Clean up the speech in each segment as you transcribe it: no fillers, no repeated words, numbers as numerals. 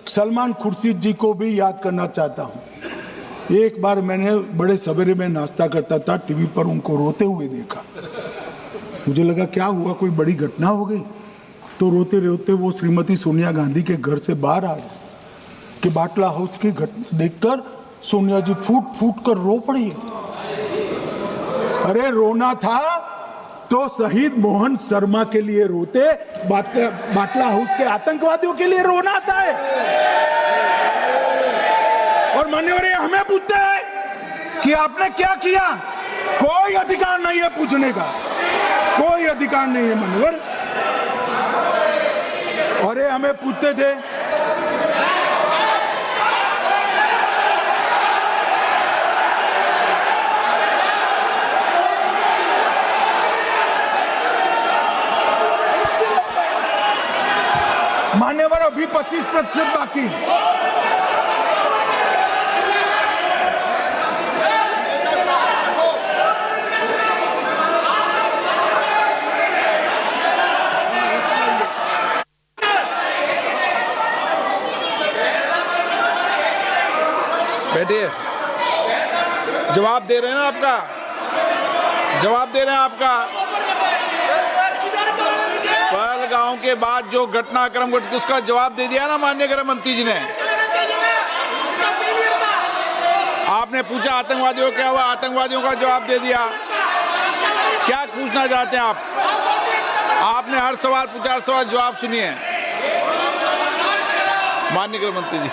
सलमान खुर्शीद जी को भी याद करना चाहता हूं। एक बार मैंने बड़े सवेरे में नाश्ता करता था, टीवी पर उनको रोते हुए देखा। मुझे लगा क्या हुआ, कोई बड़ी घटना हो गई। तो रोते रोते वो श्रीमती सोनिया गांधी के घर से बाहर आए कि बाटला हाउस की घटना देखकर सोनिया जी फूट फूट कर रो पड़ी। अरे रोना था तो शहीद मोहन शर्मा के लिए रोते, बाटला हाउस के आतंकवादियों के लिए रोना आता है। और मान्यवर हमें पूछते हैं कि आपने क्या किया। कोई अधिकार नहीं है पूछने का, कोई अधिकार नहीं है मान्यवर। और ये हमें पूछते थे मान्यवर अभी 25% बाकी। बैठिए, जवाब दे रहे हैं ना आपका, जवाब दे रहे हैं आपका। पहलगांव के बाद जो घटनाक्रम घटित उसका जवाब दे दिया ना माननीय गृह मंत्री जी ने। आपने पूछा आतंकवादियों क्या हुआ, आतंकवादियों का जवाब दे दिया। क्या पूछना चाहते हैं आप? आपने हर सवाल पूछा, हर सवाल जवाब सुनिए माननीय गृह मंत्री जी।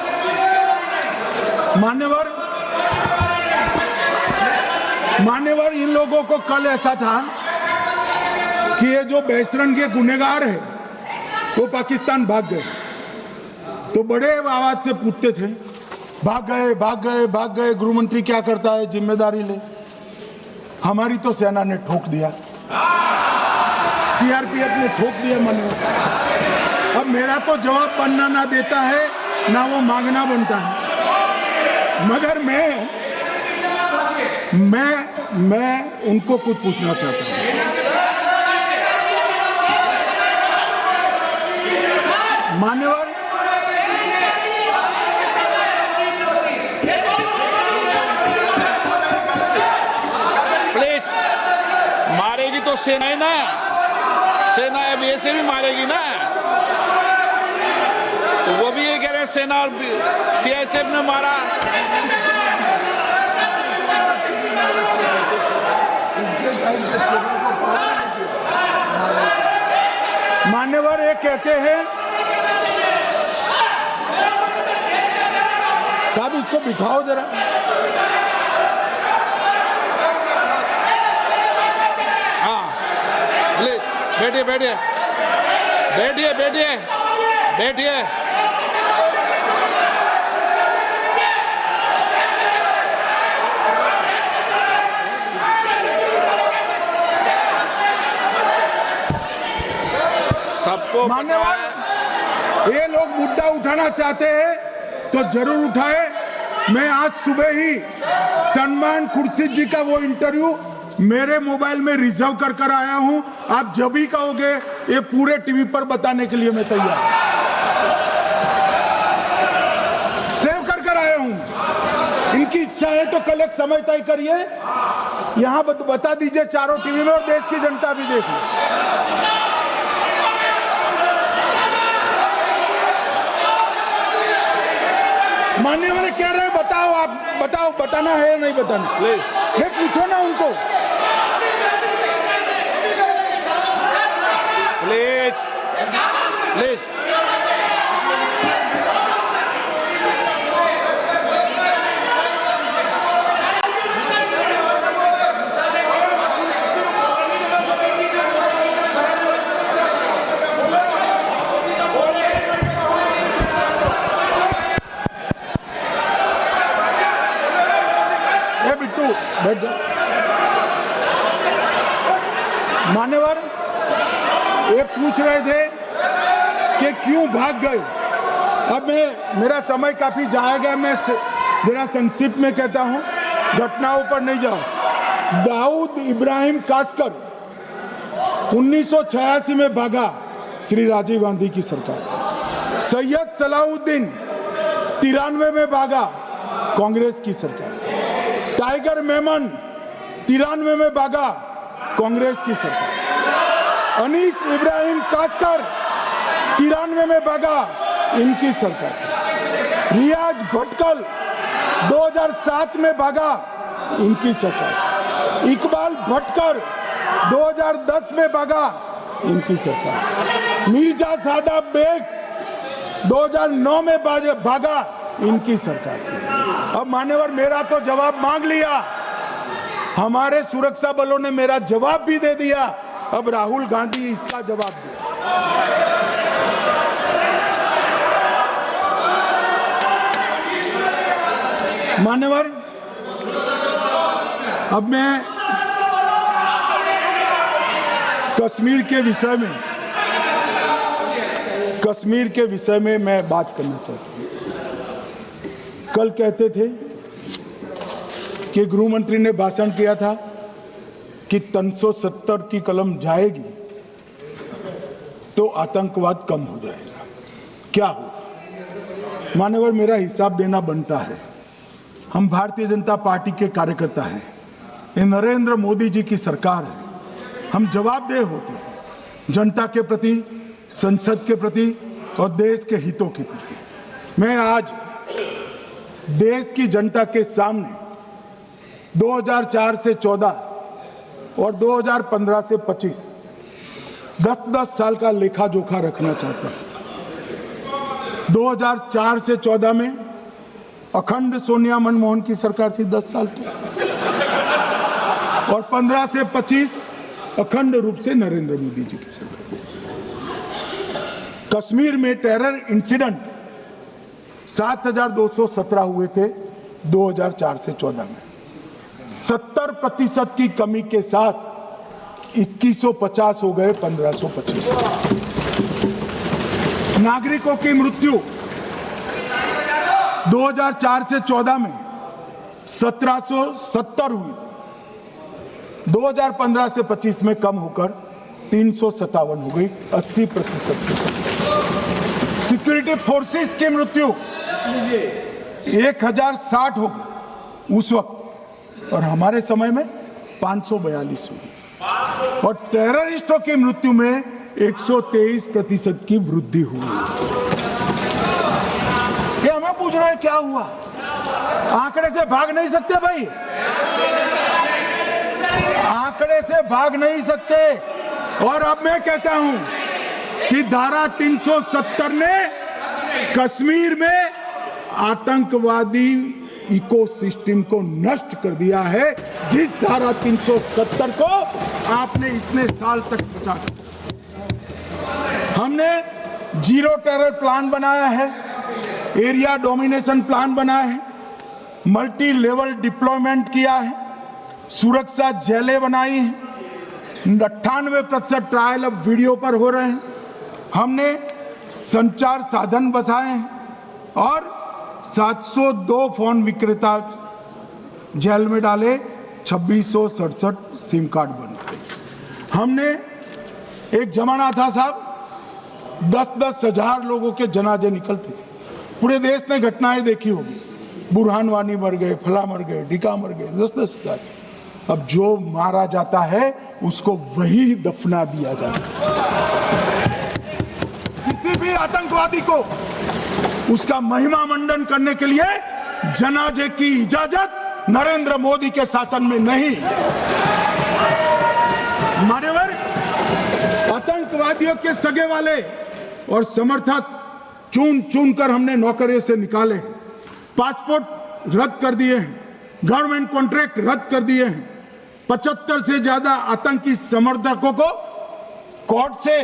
मान्यवर इन लोगों को कल ऐसा था कि ये जो बेसरन के गुनहगार है वो पाकिस्तान भाग गए, तो बड़े आवाज से पूछते थे भाग गए भाग गए भाग गए, गृह मंत्री क्या करता है, जिम्मेदारी ले। हमारी तो सेना ने ठोक दिया, सीआरपीएफ ने ठोक दिया मान्यवर। अब मेरा तो जवाब बनना ना देता है ना वो मांगना बनता है, मगर मैं उनको कुछ पूछना चाहता हूं। मान्यवर प्लीज, मारेगी तो सेना है ना, सेना अब ऐसे भी मारेगी ना। तो वो भी ये कह रहे हैं सेना और सीआईएसएफ ने मारा। मान्यवर ये कहते हैं, साहब इसको बिठाओ जरा। हाँ प्लीज बैठिए बैठिए बैठिए बैठिए बैठिए। सबको मान्यवर ये लोग मुद्दा उठाना चाहते हैं तो जरूर उठाए। मैं आज सुबह ही सलमान खुर्शीद जी का वो इंटरव्यू मेरे मोबाइल में रिजर्व कर आया हूं। आप जब भी कहोगे ये पूरे टीवी पर बताने के लिए मैं तैयार, सेव कर आया हूं। इनकी इच्छा है तो कल एक समय तय करिए, यहां बता दीजिए चारों टीवी में, और देश की जनता भी देख ले। मान्यवर कह रहे हैं बताओ, आप बताओ, बताना है या नहीं बताना, ये पूछो ना उनको। प्लीज प्लीज बैठ जाओ। मान्यवर ये पूछ रहे थे कि क्यों भाग गए। अब मेरा समय काफी जाएगा, मैं जरा संक्षिप्त में कहता हूं, घटनाओं पर नहीं जाऊं। दाऊद इब्राहिम कास्कर 1986 में भागा, श्री राजीव गांधी की सरकार। सैयद सलाउद्दीन 93 में भागा, कांग्रेस की सरकार। टाइगर मेमन 93 में भागा, कांग्रेस की सरकार। अनीस इब्राहिम कासकर 93 में भागा, इनकी सरकार। रियाज भटकल 2007 में भागा, इनकी सरकार। इकबाल भटकर 2010 में भागा, इनकी सरकार। मिर्जा सादाब बेग 2009 में भागा, इनकी सरकार। अब मान्यवर मेरा तो जवाब मांग लिया, हमारे सुरक्षा बलों ने मेरा जवाब भी दे दिया, अब राहुल गांधी इसका जवाब दे। मान्यवर अब मैं कश्मीर के विषय में मैं बात करना चाहता हूं। कल कहते थे कि गृह मंत्री ने भाषण किया था कि 370 की कलम जाएगी तो आतंकवाद कम हो जाएगा। क्या हो मान्यवर, मेरा हिसाब देना बनता है। हम भारतीय जनता पार्टी के कार्यकर्ता हैं, ये नरेंद्र मोदी जी की सरकार है, हम जवाबदेह होते हैं जनता के प्रति, संसद के प्रति और देश के हितों के प्रति। मैं आज देश की जनता के सामने 2004 से 14 और 2015 से 25 10-10 साल का लेखा जोखा रखना चाहता हूं। 2004 से 14 में अखंड सोनिया मनमोहन की सरकार थी 10 साल की, और 15 से 25 अखंड रूप से नरेंद्र मोदी जी की सरकार। कश्मीर में टेरर इंसिडेंट 7217 हुए थे 2004 से 14 में। 70% की कमी के साथ 2150 हो गए 1525। नागरिकों की मृत्यु 2004 से 14 में 1770 हुई, 2015 से 25 में कम होकर 357 हो गई, 80%। सिक्योरिटी फोर्सेस की मृत्यु 1060 हो गई उस वक्त, और हमारे समय में 542 हुई, और टेररिस्टों की मृत्यु में 123% की वृद्धि हुई। ये हमें पूछ रहे हैं क्या हुआ? आंकड़े से भाग नहीं सकते भाई, आंकड़े से भाग नहीं सकते। और अब मैं कहता हूं कि धारा 370 ने कश्मीर में आतंकवादी इकोसिस्टम को नष्ट कर दिया है, जिस धारा 370 को आपने इतने साल तक बचा कर। हमने जीरो टेरर प्लान बनाया है, एरिया डोमिनेशन प्लान बनाया है, मल्टी लेवल डिप्लॉयमेंट किया है, सुरक्षा जेलें बनाई हैं, 98% ट्रायल अब वीडियो पर हो रहे हैं, हमने संचार साधन बसाए हैं और 702 फोन विक्रेता जेल में डाले, 2667 सिम कार्ड बन गए। हमने, एक जमाना था साहब 10-10 हजार लोगों के जनाजे निकलते थे, पूरे देश ने घटनाएं देखी होगी, बुरहान वानी मर गए, फला मर गए, ढिका मर गए, 10-10 हजार। अब जो मारा जाता है उसको वही दफना दिया जाता है। किसी भी आतंकवादी को उसका महिमा मंडन करने के लिए जनाजे की इजाजत नरेंद्र मोदी के शासन में नहीं। मान्यवर, आतंकवादियों के सगे वाले और समर्थक चुन चुन कर हमने नौकरियों से निकाले, पासपोर्ट रद्द कर दिए हैं, गवर्नमेंट कॉन्ट्रैक्ट रद्द कर दिए हैं, 75 से ज्यादा आतंकी समर्थकों को कोर्ट से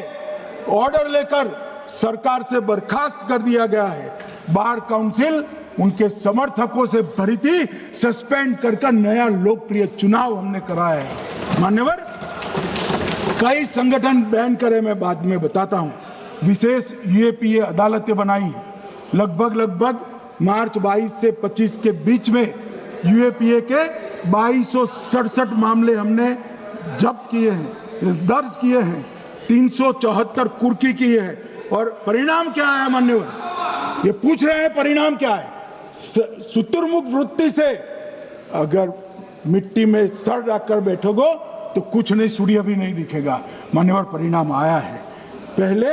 ऑर्डर लेकर सरकार से बर्खास्त कर दिया गया है। बार काउंसिल उनके समर्थकों से भरी थी, सस्पेंड कर नया लोकप्रिय चुनाव हमने कराया है। मान्यवर, कई संगठन बैन करे, मैं बाद में बताता हूं। विशेष यूएपीए अदालतें बनाई, लगभग मार्च 22 से 25 के बीच में यूएपीए के 2267 मामले हमने जब्त किए हैं, दर्ज किए हैं, 374 कुर्की किए हैं, और परिणाम क्या आया मान्यवर? ये पूछ रहे हैं परिणाम क्या है। शुतुरमुख वृत्ति से अगर मिट्टी में सर रखकर बैठोगे तो कुछ नहीं, सूर्य भी नहीं दिखेगा। मान्यवर परिणाम आया है। पहले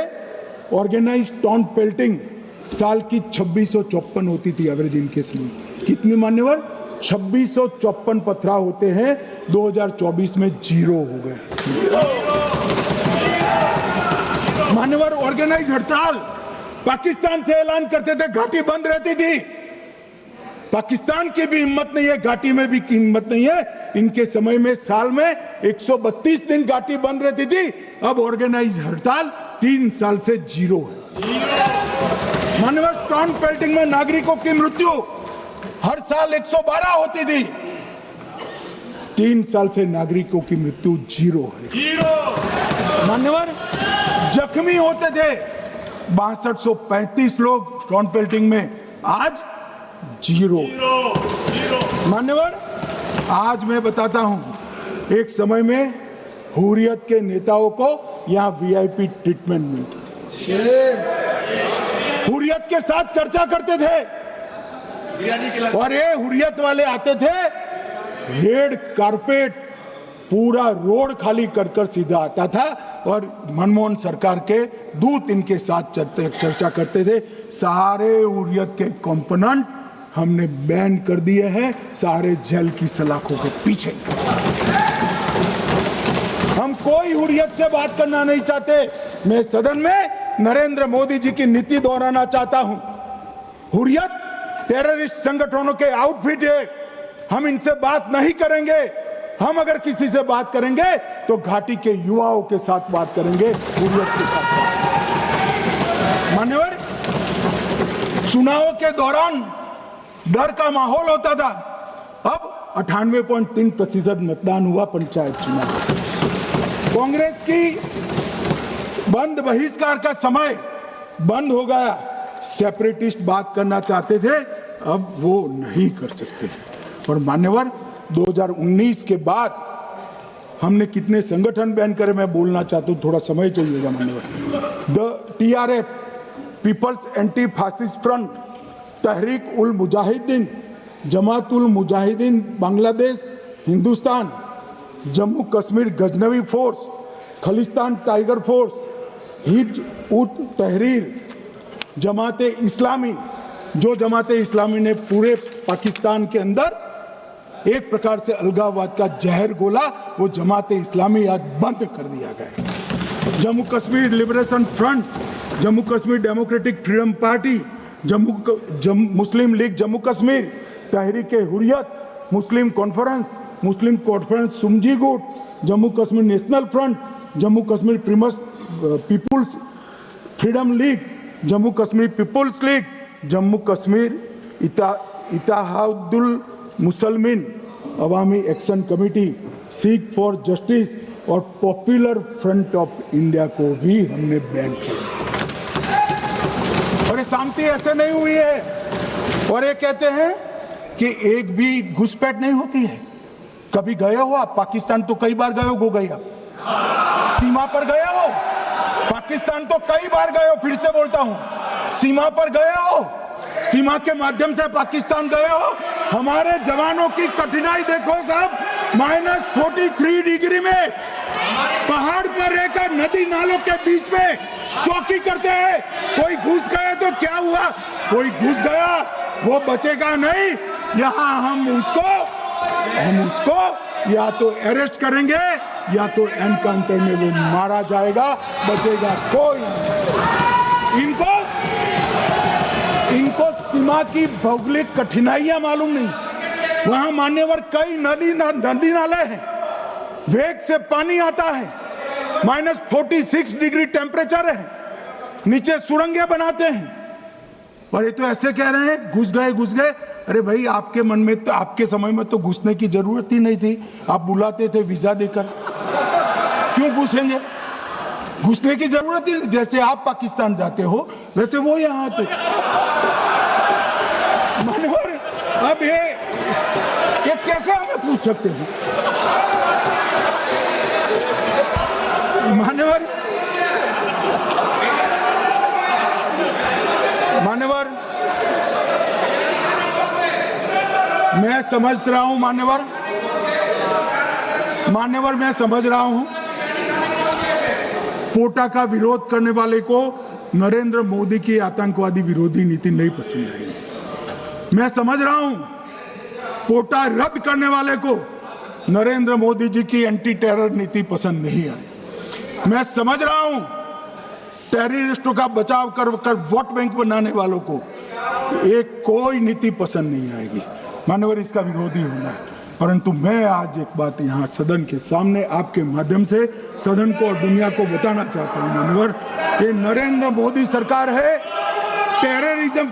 ऑर्गेनाइज टॉन्ट पेल्टिंग साल की 2654 होती थी एवरेज इनकेस में। कितनी मान्यवर? 2654 पथराव होते हैं। 2024 में 0 हो गए। मान्यवर ऑर्गेनाइज हड़ताल पाकिस्तान से ऐलान करते थे, घाटी बंद रहती थी। पाकिस्तान की भी हिम्मत नहीं है, घाटी में भी हिम्मत नहीं है। इनके समय में साल में 132 दिन घाटी बंद रहती थी। अब ऑर्गेनाइज हड़ताल 3 साल से 0 है। मानव टॉन्ट पेल्टिंग में नागरिकों की मृत्यु हर साल 112 होती थी। 3 साल से नागरिकों की मृत्यु 0 है। मान्यवर जख्मी होते थे 6235 लोग टॉन्ट पेल्टिंग में, आज 0। मान्यवर आज मैं बताता हूं, एक समय में हुर्रियत के नेताओं को यहां वीआईपी ट्रीटमेंट मिलती थी। हुर्रियत के साथ चर्चा करते थे और ये हुर्रियत वाले आते थे, रेड कारपेट पूरा रोड खाली कर सीधा आता था और मनमोहन सरकार के दूत इनके साथ चर्चा करते थे। सारे हुर्रियत के कंपोनेंट हमने बैन कर दिए हैं, सारे जेल की सलाखों के पीछे। हम कोई हुर्रियत से बात करना नहीं चाहते। मैं सदन में नरेंद्र मोदी जी की नीति दोहराना चाहता हूं। हुर्रियत टेररिस्ट संगठनों के आउटफिट है, हम इनसे बात नहीं करेंगे। हम अगर किसी से बात करेंगे तो घाटी के युवाओं के साथ बात करेंगे, हुर्रियत के साथ बात। मान्यवर चुनाव के दौरान डर का माहौल होता था। अब 98.3% मतदान हुआ पंचायत चुनाव। कांग्रेस की बंद बहिष्कार का समय बंद हो गया। सेपरेटिस्ट बात करना चाहते थे, अब वो नहीं कर सकते। और मान्यवर 2019 के बाद हमने कितने संगठन बैन करे, मैं बोलना चाहता हूं, थोड़ा समय चाहिएगा मान्यवर। The TRF, people's anti fascist front, Tehreek ul Mujahideen, Jamaat ul Mujahideen Bangladesh Hindustan, Jammu Kashmir Ghaznavi force, Khalistan tiger force, Hizb ut Tahrir, जमाते इस्लामी, जो जमाते इस्लामी ने पूरे पाकिस्तान के अंदर एक प्रकार से अलगाववाद का जहर घोला, वो जमाते इस्लामी आज बंद कर दिया गया। Jammu Kashmir liberation front, Jammu Kashmir democratic freedom party, Muslim league Jammu Kashmir, Tehreek Hurriyat, Muslim conference सुमजी गुट, Jammu Kashmir national front, Jammu Kashmir peoples freedom league, Jammu Kashmir peoples league, Jammu Kashmir Ittehadul Musalman Awami action committee, Sikh for justice और पॉपुलर फ्रंट ऑफ इंडिया को भी हमने बैन किया। और ये शांति ऐसे नहीं हुई है। और ये कहते हैं कि एक भी घुसपैठ नहीं होती है। कभी गए हो आप पाकिस्तान? तो कई बार गए हो गए आप सीमा पर गए हो? पाकिस्तान तो कई बार गए हो, फिर से बोलता हूं, सीमा पर गए हो, सीमा के माध्यम से पाकिस्तान गए हो। हमारे जवानों की कठिनाई देखो साहब, -43 डिग्री में पहाड़ पर रहकर नदी नालों के बीच में चौकी करते हैं। कोई घुस गए तो क्या हुआ? कोई घुस गया वो बचेगा नहीं। यहाँ हम उसको या तो अरेस्ट करेंगे या तो एनकाउंटर में वो मारा जाएगा, बचेगा कोई। इनको सीमा की भौगोलिक कठिनाइयां मालूम नहीं। वहां मान्यवर कई नदी नाले हैं, वेग से पानी आता है, -46 डिग्री टेम्परेचर है, नीचे सुरंगें बनाते हैं। और ये तो ऐसे कह रहे हैं घुस गए। अरे भाई, आपके मन में तो, आपके समय में तो घुसने की जरूरत ही नहीं थी। आप बुलाते थे वीजा देकर, क्यों घुसेंगे? घुसने की जरूरत ही, जैसे आप पाकिस्तान जाते हो वैसे वो यहाँ आते। मानवर अब ये कैसे हमें पूछ सकते हैं? मानवर मैं समझ रहा हूं मान्यवर, मैं समझ रहा हूं पोटा का विरोध करने वाले को नरेंद्र मोदी की आतंकवादी विरोधी नीति नहीं पसंद आई। मैं समझ रहा हूं पोटा रद्द करने वाले को नरेंद्र मोदी जी की एंटी टेरर नीति पसंद नहीं आई। मैं समझ रहा हूं टेररिस्टों का बचाव कर वोट बैंक बनाने वालों को एक कोई नीति पसंद नहीं आएगी। मानवर इसका विरोधी होना है। परंतु मैं आज एक बात यहाँ सदन के सामने आपके माध्यम से सदन को और दुनिया को बताना चाहता हूँ मानवर, ये नरेंद्र मोदी सरकार है टेररिज्म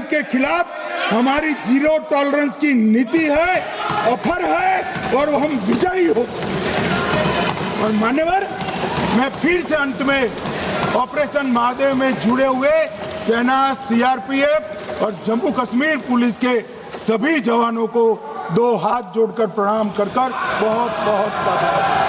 के खिलाफ हमारी जीरो टॉलरेंस की नीति है, ऑफर है और हम विजयी हो। और मान्यवर, मैं फिर से अंत में ऑपरेशन महादेव में जुड़े हुए सेना, सीआरपीएफ और जम्मू कश्मीर पुलिस के सभी जवानों को दो हाथ जोड़कर प्रणाम कर बहुत बहुत धन्यवाद।